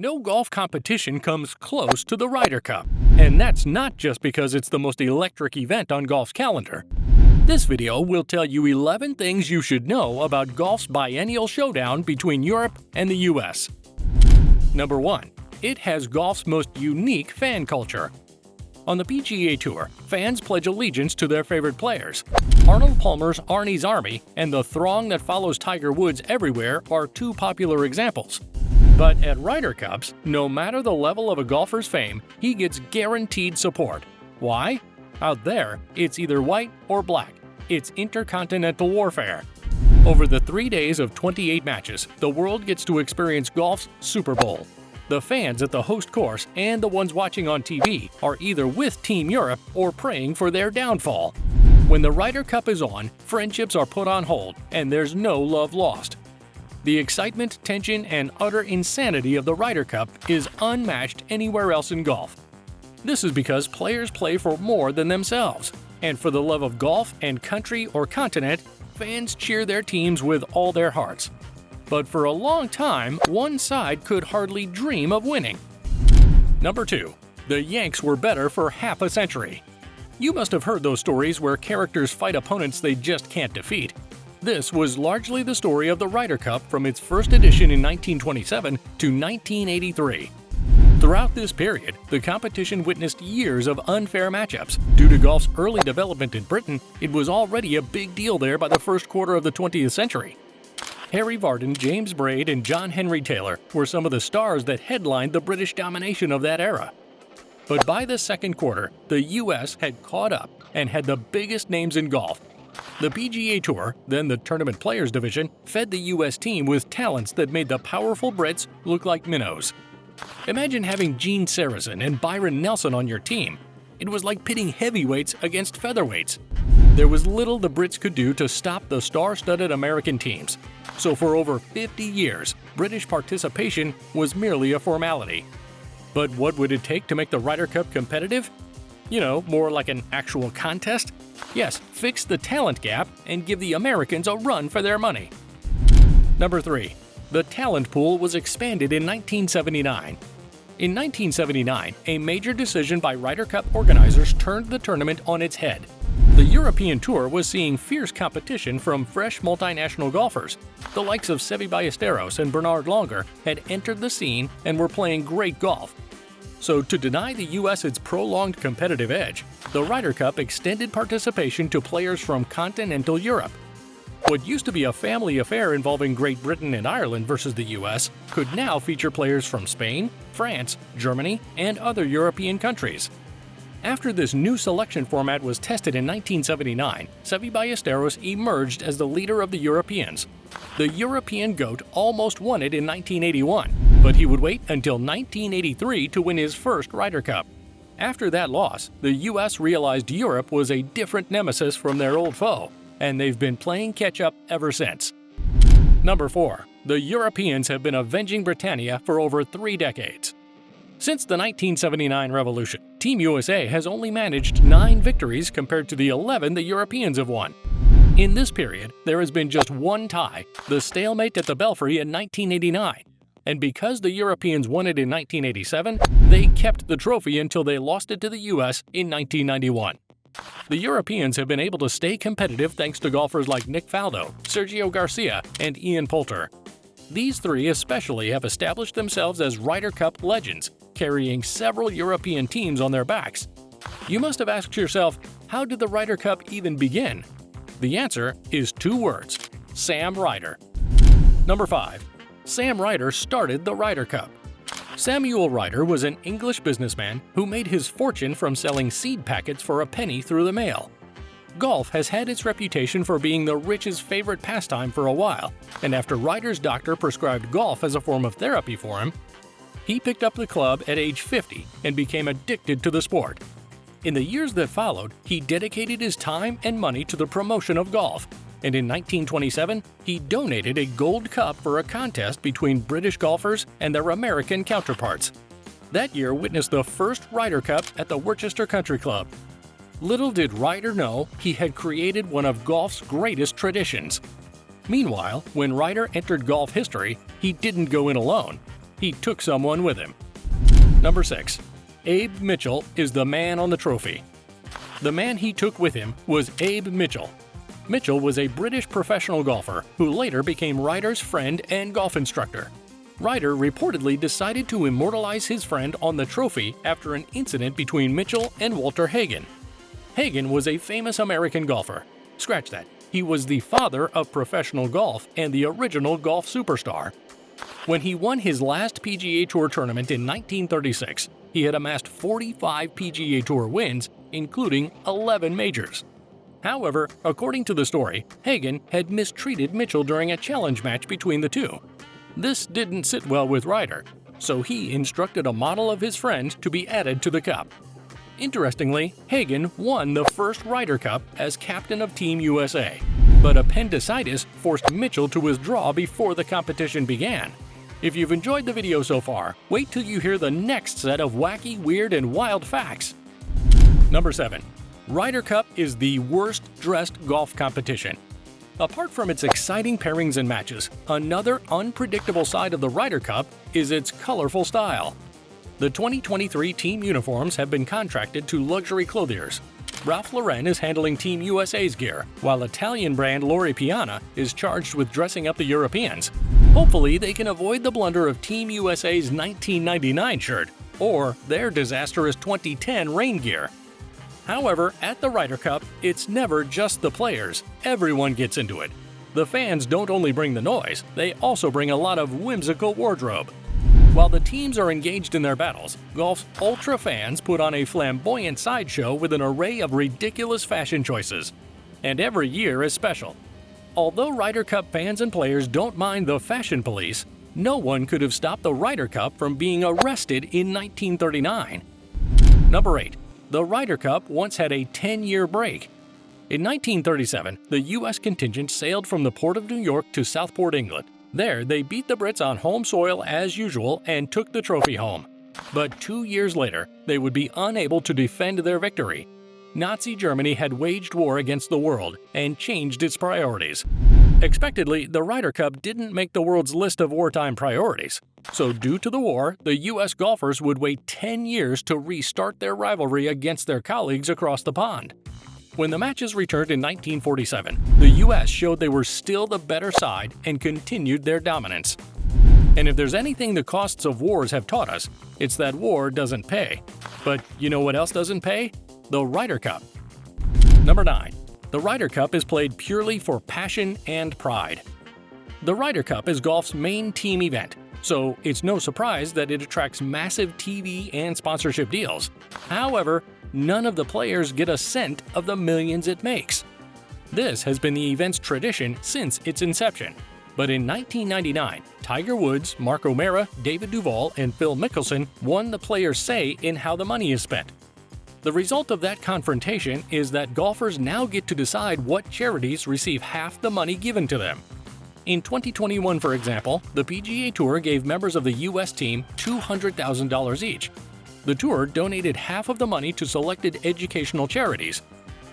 No golf competition comes close to the Ryder Cup, and that's not just because it's the most electric event on golf's calendar. This video will tell you 11 things you should know about golf's biennial showdown between Europe and the US. Number 1. It has golf's most unique fan culture. On the PGA Tour, fans pledge allegiance to their favorite players. Arnold Palmer's Arnie's Army and the throng that follows Tiger Woods everywhere are two popular examples. But at Ryder Cups, no matter the level of a golfer's fame, he gets guaranteed support. Why? Out there, it's either white or black. It's intercontinental warfare. Over the 3 days of 28 matches, the world gets to experience golf's Super Bowl. The fans at the host course and the ones watching on TV are either with Team Europe or praying for their downfall. When the Ryder Cup is on, friendships are put on hold and there's no love lost. The excitement, tension, and utter insanity of the Ryder Cup is unmatched anywhere else in golf. This is because players play for more than themselves, and for the love of golf and country or continent, fans cheer their teams with all their hearts. But for a long time, one side could hardly dream of winning. Number 2. The Yanks were better for half a century. You must have heard those stories where characters fight opponents they just can't defeat. This was largely the story of the Ryder Cup from its first edition in 1927 to 1983. Throughout this period, the competition witnessed years of unfair matchups. Due to golf's early development in Britain, it was already a big deal there by the first quarter of the 20th century. Harry Vardon, James Braid, and John Henry Taylor were some of the stars that headlined the British domination of that era. But by the second quarter, the US had caught up and had the biggest names in golf. The PGA Tour, then the Tournament Players Division, fed the US team with talents that made the powerful Brits look like minnows. Imagine having Gene Sarazen and Byron Nelson on your team. It was like pitting heavyweights against featherweights. There was little the Brits could do to stop the star-studded American teams. So for over 50 years, British participation was merely a formality. But what would it take to make the Ryder Cup competitive? You know, more like an actual contest? Yes, fix the talent gap and give the Americans a run for their money. Number 3. The talent pool was expanded in 1979. In 1979, a major decision by Ryder Cup organizers turned the tournament on its head. The European Tour was seeing fierce competition from fresh multinational golfers. The likes of Seve Ballesteros and Bernard Langer had entered the scene and were playing great golf. So to deny the US its prolonged competitive edge, the Ryder Cup extended participation to players from continental Europe. What used to be a family affair involving Great Britain and Ireland versus the US could now feature players from Spain, France, Germany, and other European countries. After this new selection format was tested in 1979, Seve Ballesteros emerged as the leader of the Europeans. The European GOAT almost won it in 1981, but he would wait until 1983 to win his first Ryder Cup. After that loss, the US realized Europe was a different nemesis from their old foe, and they've been playing catch-up ever since. Number 4. The Europeans have been avenging Britannia for over 3 decades. Since the 1979 revolution, Team USA has only managed 9 victories compared to the 11 the Europeans have won. In this period, there has been just one tie, the stalemate at the Belfry in 1989. And because the Europeans won it in 1987, they kept the trophy until they lost it to the US in 1991. The Europeans have been able to stay competitive thanks to golfers like Nick Faldo, Sergio Garcia, and Ian Poulter. These 3 especially have established themselves as Ryder Cup legends, carrying several European teams on their backs. You must have asked yourself, how did the Ryder Cup even begin? The answer is 2 words: Sam Ryder. Number 5. Sam Ryder started the Ryder Cup. Samuel Ryder was an English businessman who made his fortune from selling seed packets for a penny through the mail. Golf has had its reputation for being the rich's favorite pastime for a while, and after Ryder's doctor prescribed golf as a form of therapy for him, he picked up the club at age 50 and became addicted to the sport. In the years that followed, he dedicated his time and money to the promotion of golf, and in 1927, he donated a gold cup for a contest between British golfers and their American counterparts. That year witnessed the first Ryder Cup at the Worcester Country Club. Little did Ryder know he had created one of golf's greatest traditions. Meanwhile, when Ryder entered golf history, he didn't go in alone. he took someone with him. Number 6. Abe Mitchell is the man on the trophy. The man he took with him was Abe Mitchell. Mitchell was a British professional golfer who later became Ryder's friend and golf instructor. Ryder reportedly decided to immortalize his friend on the trophy after an incident between Mitchell and Walter Hagen. Hagen was a famous American golfer. Scratch that. He was the father of professional golf and the original golf superstar. When he won his last PGA Tour tournament in 1936, he had amassed 45 PGA Tour wins, including 11 majors. However, according to the story, Hagen had mistreated Mitchell during a challenge match between the two. This didn't sit well with Ryder, so he instructed a model of his friend to be added to the cup. Interestingly, Hagen won the first Ryder Cup as captain of Team USA, but appendicitis forced Mitchell to withdraw before the competition began. If you've enjoyed the video so far, wait till you hear the next set of wacky, weird, and wild facts. Number 7. Ryder Cup is the worst-dressed golf competition. Apart from its exciting pairings and matches, another unpredictable side of the Ryder Cup is its colorful style. The 2023 team uniforms have been contracted to luxury clothiers. Ralph Lauren is handling Team USA's gear, while Italian brand Lori Piana is charged with dressing up the Europeans. Hopefully, they can avoid the blunder of Team USA's 1999 shirt or their disastrous 2010 rain gear. However, at the Ryder Cup, it's never just the players. Everyone gets into it. The fans don't only bring the noise, they also bring a lot of whimsical wardrobe. While the teams are engaged in their battles, golf's ultra fans put on a flamboyant sideshow with an array of ridiculous fashion choices. And every year is special. Although Ryder Cup fans and players don't mind the fashion police, no one could have stopped the Ryder Cup from being arrested in 1939. Number 8. The Ryder Cup once had a 10-year break. In 1937, the U.S. contingent sailed from the port of New York to Southport, England. There, they beat the Brits on home soil as usual and took the trophy home. But 2 years later, they would be unable to defend their victory. Nazi Germany had waged war against the world and changed its priorities. Expectedly, the Ryder Cup didn't make the world's list of wartime priorities. So due to the war, the U.S. golfers would wait 10 years to restart their rivalry against their colleagues across the pond. When the matches returned in 1947, the U.S. showed they were still the better side and continued their dominance. And if there's anything the costs of wars have taught us, it's that war doesn't pay. But you know what else doesn't pay? The Ryder Cup. Number 9. The Ryder Cup is played purely for passion and pride. The Ryder Cup is golf's main team event, so it's no surprise that it attracts massive TV and sponsorship deals. However, none of the players get a cent of the millions it makes. This has been the event's tradition since its inception. But in 1999, Tiger Woods, Mark O'Meara, David Duval, and Phil Mickelson won the players' say in how the money is spent. The result of that confrontation is that golfers now get to decide what charities receive half the money given to them. In 2021, for example, the PGA Tour gave members of the U.S. team $200,000 each. The tour donated half of the money to selected educational charities,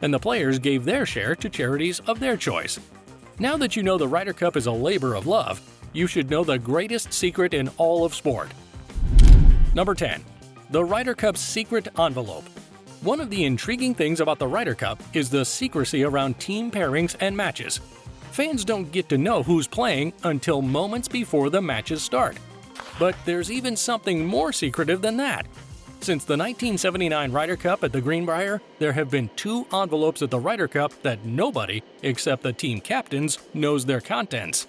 and the players gave their share to charities of their choice. Now that you know the Ryder Cup is a labor of love, you should know the greatest secret in all of sport. Number 10. The Ryder Cup's secret envelope. One of the intriguing things about the Ryder Cup is the secrecy around team pairings and matches. Fans don't get to know who's playing until moments before the matches start. But there's even something more secretive than that. Since the 1979 Ryder Cup at the Greenbrier, there have been 2 envelopes at the Ryder Cup that nobody, except the team captains, knows their contents.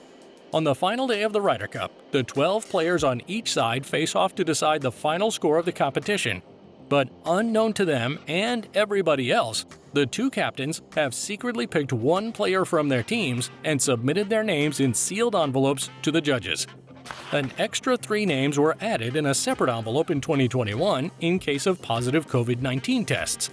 On the final day of the Ryder Cup, the 12 players on each side face off to decide the final score of the competition. But unknown to them and everybody else, the 2 captains have secretly picked one player from their teams and submitted their names in sealed envelopes to the judges. An extra 3 names were added in a separate envelope in 2021 in case of positive COVID-19 tests.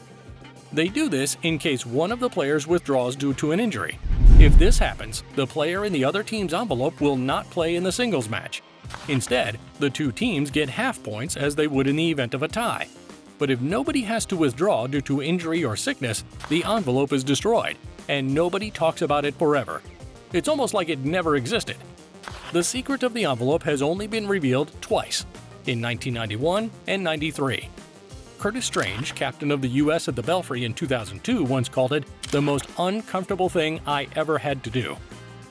They do this in case one of the players withdraws due to an injury. If this happens, the player in the other team's envelope will not play in the singles match. Instead, the 2 teams get half points as they would in the event of a tie. But if nobody has to withdraw due to injury or sickness, the envelope is destroyed, and nobody talks about it forever. It's almost like it never existed. The secret of the envelope has only been revealed twice, in 1991 and 93. Curtis Strange, captain of the U.S. at the Belfry in 2002, once called it the most uncomfortable thing I ever had to do.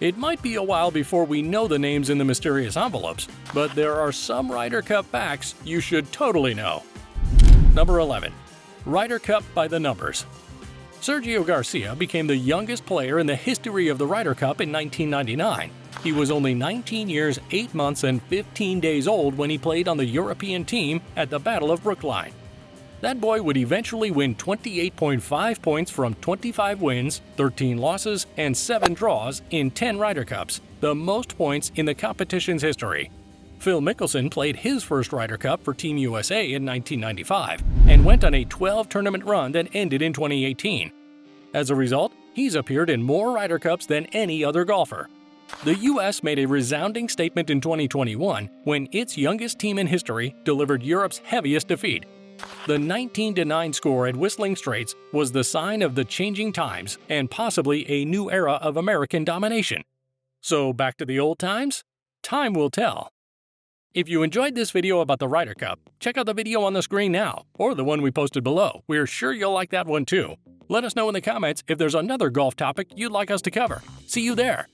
It might be a while before we know the names in the mysterious envelopes, but there are some Ryder Cup facts you should totally know. Number 11. Ryder Cup by the numbers. Sergio Garcia became the youngest player in the history of the Ryder Cup in 1999. He was only 19 years, 8 months, and 15 days old when he played on the European team at the Battle of Brookline. That boy would eventually win 28.5 points from 25 wins, 13 losses, and 7 draws in 10 Ryder Cups, the most points in the competition's history. Phil Mickelson played his first Ryder Cup for Team USA in 1995 and went on a 12-tournament run that ended in 2018. As a result, he's appeared in more Ryder Cups than any other golfer. The U.S. made a resounding statement in 2021 when its youngest team in history delivered Europe's heaviest defeat. The 19-9 score at Whistling Straits was the sign of the changing times and possibly a new era of American domination. So back to the old times? Time will tell. If you enjoyed this video about the Ryder Cup, check out the video on the screen now, or the one we posted below. We're sure you'll like that one too. Let us know in the comments if there's another golf topic you'd like us to cover. See you there!